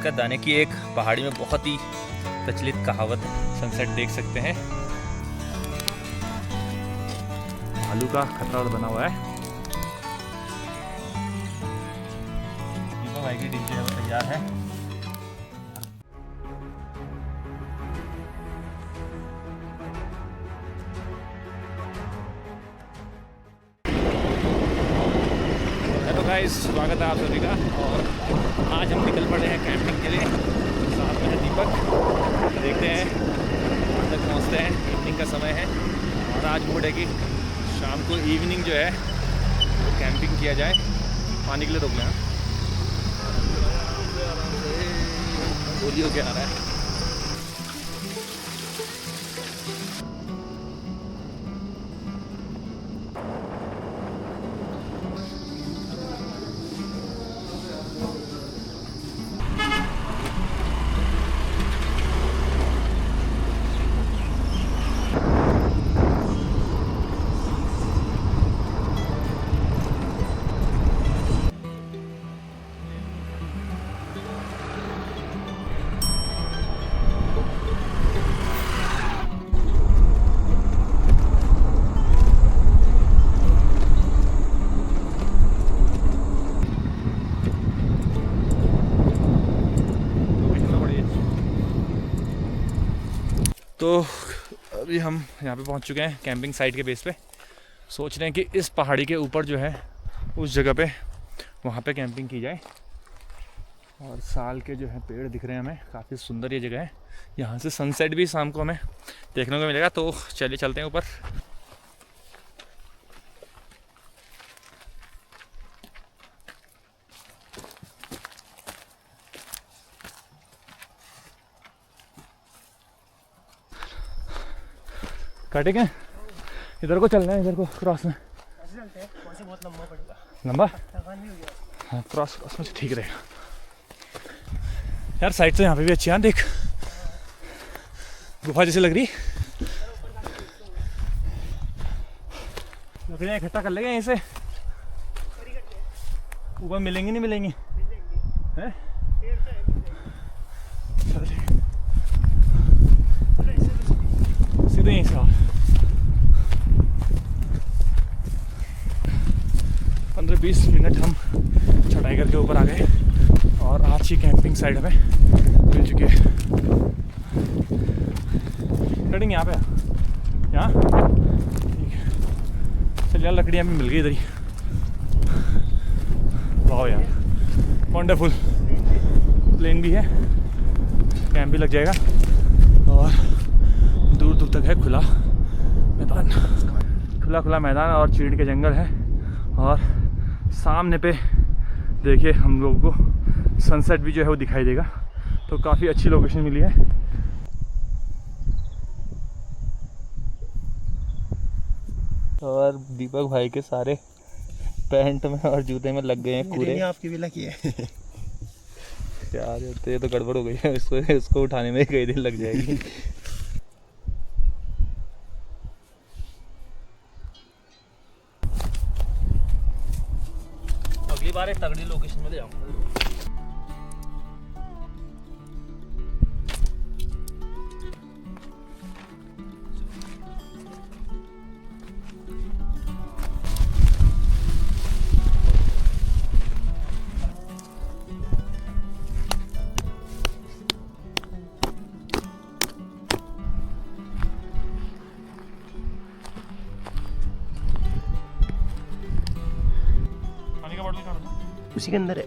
बरकत दाने की एक पहाड़ी में बहुत ही प्रचलित कहावत है। सनसेट देख सकते हैं, भालू का खतरा बना हुआ है। दीपक भाई की डीजे है वो तैयार है। हेलो गाइस, स्वागत है आप सभी का। और आज हम निकल पड़े हैं कैंपिंग के लिए। साथ में है दीपक। देखते हैं कहाँ तक पहुँचते हैं। इवनिंग का समय है और आज मूड है कि शाम को इवनिंग जो है वो कैंपिंग किया जाए। पानी के लिए रोक लेना, गोली हो के आ रहा है। तो अभी हम यहाँ पे पहुँच चुके हैं कैंपिंग साइट के बेस पे। सोच रहे हैं कि इस पहाड़ी के ऊपर जो है उस जगह पे वहाँ पे कैंपिंग की जाए। और साल के जो है पेड़ दिख रहे हैं हमें, काफ़ी सुंदर ये जगह है। यहाँ से सनसेट भी शाम को हमें देखने को मिलेगा। तो चलिए चलते हैं ऊपर। कटेंगे इधर को चलना है, इधर को क्रॉस में बहुत लंबा पड़ेगा। लंबा हाँ, क्रॉस में ठीक रहेगा यार। साइड से यहाँ पे भी अच्छी है, देख गुफा जैसे लग रही। लकड़ियाँ इकट्ठा कर लेंगे यहीं से, ऊपर मिलेंगी नहीं मिलेंगी हैं? सीधे यहीं से 15-20 मिनट हम चढ़ाई करके ऊपर आ गए और आज की कैंपिंग साइट हमें मिल चुकी है। कटिंग यहाँ पे, यहाँ ठीक है। चल यार, लकड़ियाँ भी मिल गई इधर ही। वाह यार, वंडरफुल। प्लेन भी है, कैंप भी लग जाएगा और दूर दूर तक है खुला मैदान, खुला मैदान और चीड़ के जंगल है। और सामने पे देखिए हम लोगों को सनसेट भी जो है वो दिखाई देगा। तो काफ़ी अच्छी लोकेशन मिली है। और दीपक भाई के सारे पैंट में और जूते में लग गए हैं कूड़े। आपकी भी लगी है यार ये तो गड़बड़ हो गई है। इसको उठाने में कई दिन लग जाएगी। अगली बार एक तगड़ी लोकेशन में ले जाऊंगा। पानी का बॉटल उसी के अंदर है।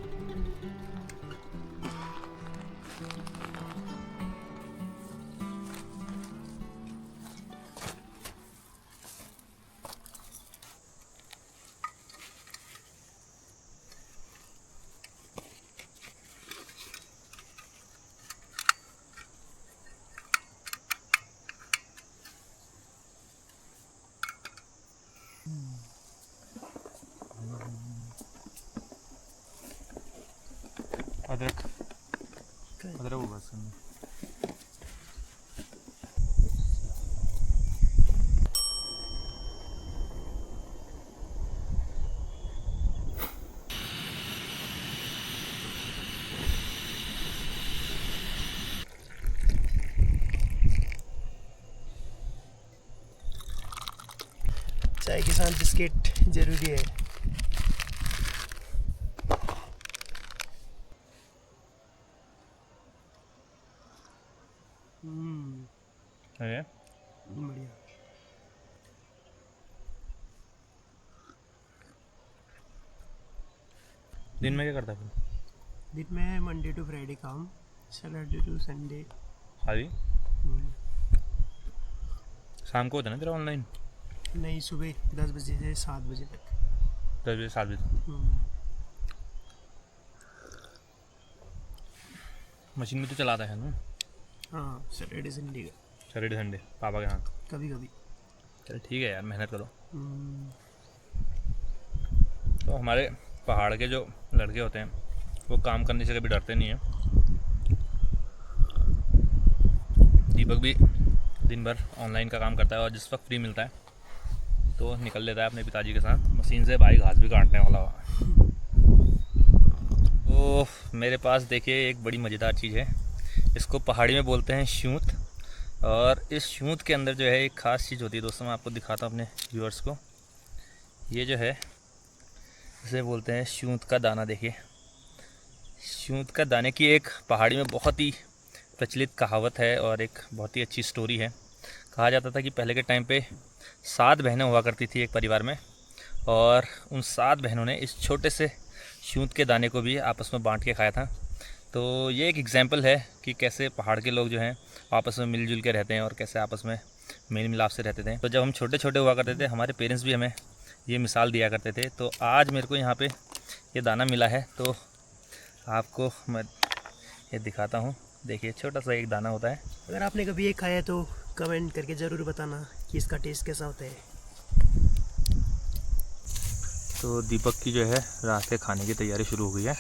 अदरक होगा इसमें। चाय के साथ बिस्किट जरूरी है। है बढ़िया। दिन में क्या करता है फिर? दिन में मंडे टू फ्राइडे काम, सैटरडे टू संडे। हाँ जी। शाम को होता है ना तेरा ऑनलाइन? नहीं, सुबह 10 बजे से 7 बजे तक। 10 बजे 7 बजे मशीन में तो चलाता है ना? हाँ, सैटरडे संडे का। सैटरडे संडे पापा के साथ? कभी कभी। चल ठीक है यार, मेहनत करो। तो हमारे पहाड़ के जो लड़के होते हैं वो काम करने से कभी डरते नहीं हैं। दीपक भी दिन भर ऑनलाइन का काम करता है और जिस वक्त फ्री मिलता है तो निकल लेता है अपने पिताजी के साथ मशीन से। भाई घास भी काटने वाला हुआ। तो मेरे पास देखिए एक बड़ी मज़ेदार चीज़ है, इसको पहाड़ी में बोलते हैं शूंत। और इस शूंत के अंदर जो है एक ख़ास चीज़ होती है दोस्तों, मैं आपको दिखाता हूँ अपने व्यूअर्स को। ये जो है इसे बोलते हैं शूंत का दाना। देखिए, शूंत का दाने की एक पहाड़ी में बहुत ही प्रचलित कहावत है और एक बहुत ही अच्छी स्टोरी है। कहा जाता था कि पहले के टाइम पे 7 बहनें हुआ करती थी एक परिवार में, और उन 7 बहनों ने इस छोटे से शूंत के दाने को भी आपस में बांट के खाया था। तो ये एक एग्जाम्पल है कि कैसे पहाड़ के लोग जो हैं आपस में मिलजुल के रहते हैं और कैसे आपस में मेल मिलाप से रहते थे। तो जब हम छोटे छोटे हुआ करते थे हमारे पेरेंट्स भी हमें ये मिसाल दिया करते थे। तो आज मेरे को यहाँ पे ये दाना मिला है तो आपको मैं ये दिखाता हूँ। देखिए, छोटा सा एक दाना होता है। अगर आपने कभी ये खाया तो कमेंट करके ज़रूर बताना कि इसका टेस्ट कैसा होता है। तो दीपक की जो है रात के खाने की तैयारी शुरू हो गई है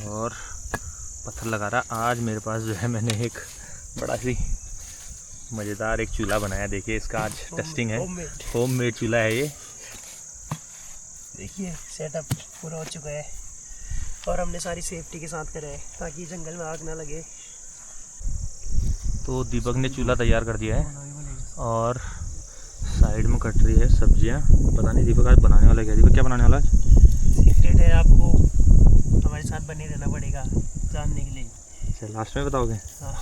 और पत्थर लगा रहा। आज मेरे पास जो है मैंने एक बड़ा सी मज़ेदार एक चूल्हा बनाया। देखिए, इसका आज टेस्टिंग है। होममेड चूल्हा है ये। देखिए, सेटअप पूरा हो चुका है और हमने सारी सेफ्टी के साथ करा है ताकि जंगल में आग ना लगे। तो दीपक ने चूल्हा तैयार कर दिया है और साइड में कट रही है सब्जियां। पता नहीं दीपक आज बनाने वाला क्या? दीपक क्या बनाने वाला आज? सीक्रेट है, आपको हमारे साथ बने रहना पड़ेगा जानने के लिए। अच्छा, लास्ट में बताओगे? हाँ,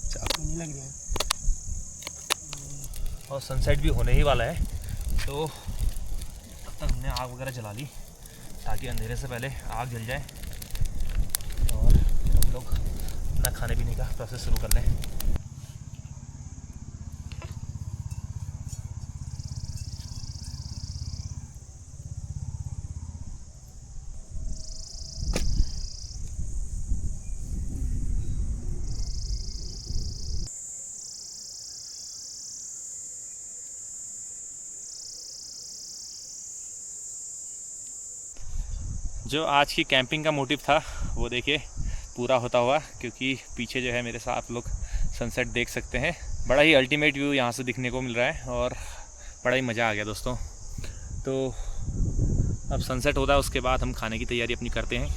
चाकू नहीं लग रहा है। और सनसेट भी होने ही वाला है तो अब तक हमने आग वगैरह जला ली ताकि अंधेरे से पहले आग जल जाए और हम लोग अपना खाने पीने का प्रोसेस शुरू कर लें। जो आज की कैंपिंग का मोटिव था वो देखिए पूरा होता हुआ, क्योंकि पीछे जो है मेरे साथ आप लोग सनसेट देख सकते हैं। बड़ा ही अल्टीमेट व्यू यहाँ से दिखने को मिल रहा है और बड़ा ही मज़ा आ गया दोस्तों। तो अब सनसेट होता है उसके बाद हम खाने की तैयारी अपनी करते हैं।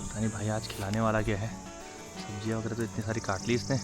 पता नहीं भाई आज खिलाने वाला क्या है। सब्जियाँ वगैरह तो इतनी सारी काट ली इसने।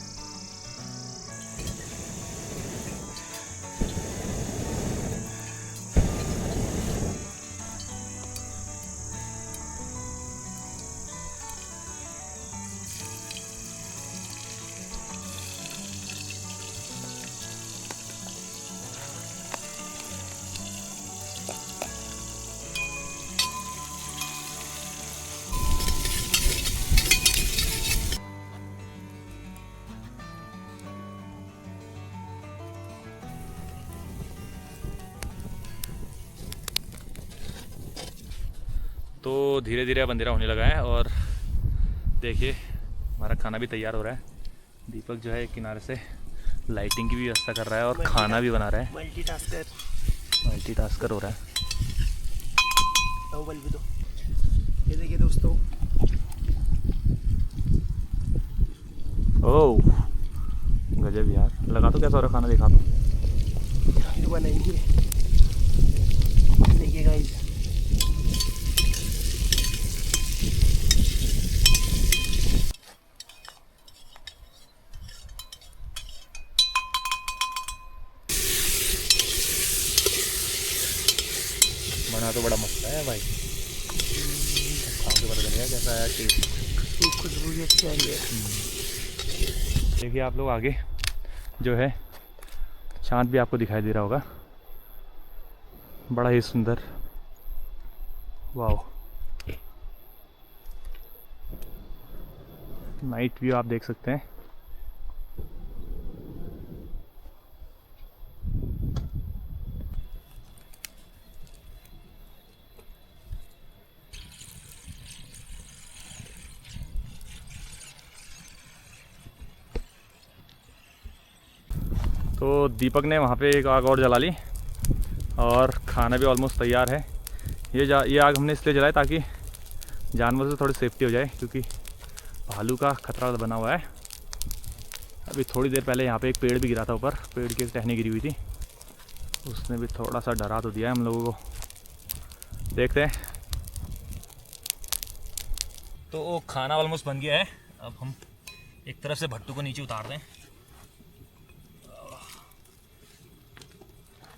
तो धीरे धीरे अब अंधेरा होने लगा है और देखिए हमारा खाना भी तैयार हो रहा है। दीपक जो है एक किनारे से लाइटिंग की भी व्यवस्था कर रहा है और खाना भी बना रहा है। मल्टीटास्कर हो रहा है। भी तो ये देखिए दोस्तों। ओह गजब यार, लगा तो कैसा हो रहा खाना, दिखा तो बनाएंगे। देखिए गाइस, बड़ा मस्त है भाई, खाओ के पता चलेगा कैसा है टेस्ट। खुशबू भी अच्छी आ रही है। देखिए आप लोग आगे जो है चाँद भी आपको दिखाई दे रहा होगा, बड़ा ही सुंदर। वाह, नाइट व्यू आप देख सकते हैं। तो दीपक ने वहाँ पे एक आग और जला ली और खाना भी ऑलमोस्ट तैयार है। ये आग हमने इसलिए जलाई ताकि जानवर से थोड़ी सेफ्टी हो जाए, क्योंकि भालू का खतरा बना हुआ है। अभी थोड़ी देर पहले यहाँ पे एक पेड़ भी गिरा था ऊपर, पेड़ की एक टहनी गिरी हुई थी, उसने भी थोड़ा सा डरा तो दिया है हम लोगों को। देखते हैं। तो खाना ऑलमोस्ट बन गया है, अब हम एक तरफ से भट्टू को नीचे उतार दें।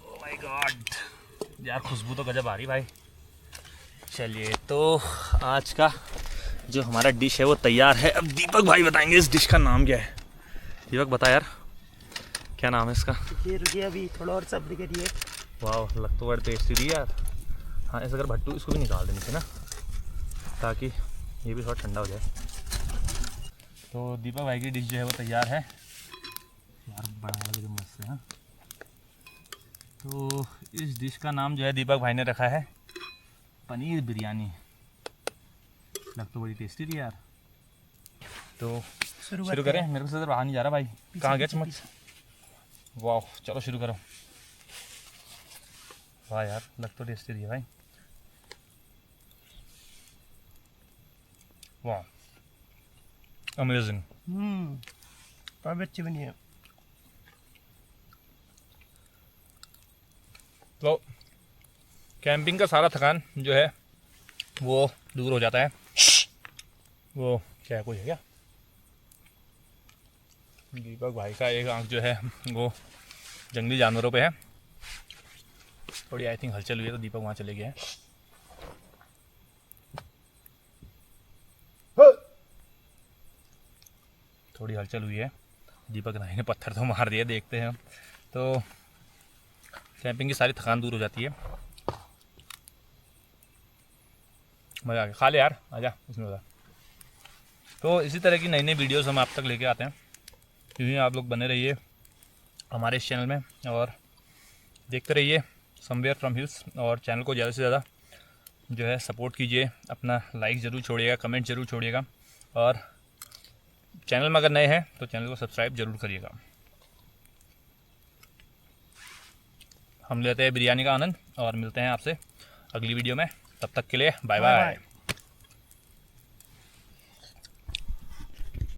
ओह माय गॉड यार, खुशबू तो गजब आ रही भाई। चलिए, तो आज का जो हमारा डिश है वो तैयार है। अब दीपक भाई बताएंगे इस डिश का नाम क्या है। दीपक बता यार, क्या नाम है इसका? रुकिए अभी थोड़ा और सब्र करिए। वाह, लग तो बड़ा टेस्टी दी यार। हाँ, ऐसा अगर भट्टू इसको भी निकाल देनी चाहिए ना, ताकि ये भी थोड़ा ठंडा हो जाए। तो दीपक भाई की डिश जो है वो तैयार है यार, बड़ा वाला जो मस्त है। हाँ, तो इस डिश का नाम जो है दीपक भाई ने रखा है पनीर बिरयानी। लग तो बड़ी टेस्टी थी यार। तो शुरू करें? मेरे को से बाहर नहीं जा रहा भाई, कहाँ गया चम्मच? वाह, चलो शुरू करो। वाह यार, लग तो टेस्टी थी भाई। वाह, अमेजिंग। काफ़ी अच्छी बनी है। तो कैंपिंग का सारा थकान जो है वो दूर हो जाता है। वो क्या कोई है क्या? दीपक भाई का एक आंख जो है वो जंगली जानवरों पे है। थोड़ी आई थिंक हलचल हुई है तो दीपक वहाँ चले गए हैं। थोड़ी हलचल हुई है, दीपक भाई ने पत्थर तो मार दिए। देखते हैं तो कैंपिंग की सारी थकान दूर हो जाती है। मज़ा आ गया। खा ले यार, आजा उसमें बता। तो इसी तरह की नई नई वीडियोस हम आप तक लेके आते हैं। यूँ ही आप लोग बने रहिए हमारे इस चैनल में और देखते रहिए समवेयर फ्रॉम हिल्स। और चैनल को ज़्यादा से ज़्यादा जो है सपोर्ट कीजिए, अपना लाइक ज़रूर छोड़िएगा, कमेंट ज़रूर छोड़िएगा, और चैनल में अगर नए हैं तो चैनल को सब्सक्राइब ज़रूर करिएगा। हम लेते हैं बिरयानी का आनंद और मिलते हैं आपसे अगली वीडियो में। तब तक के लिए बाय बाय।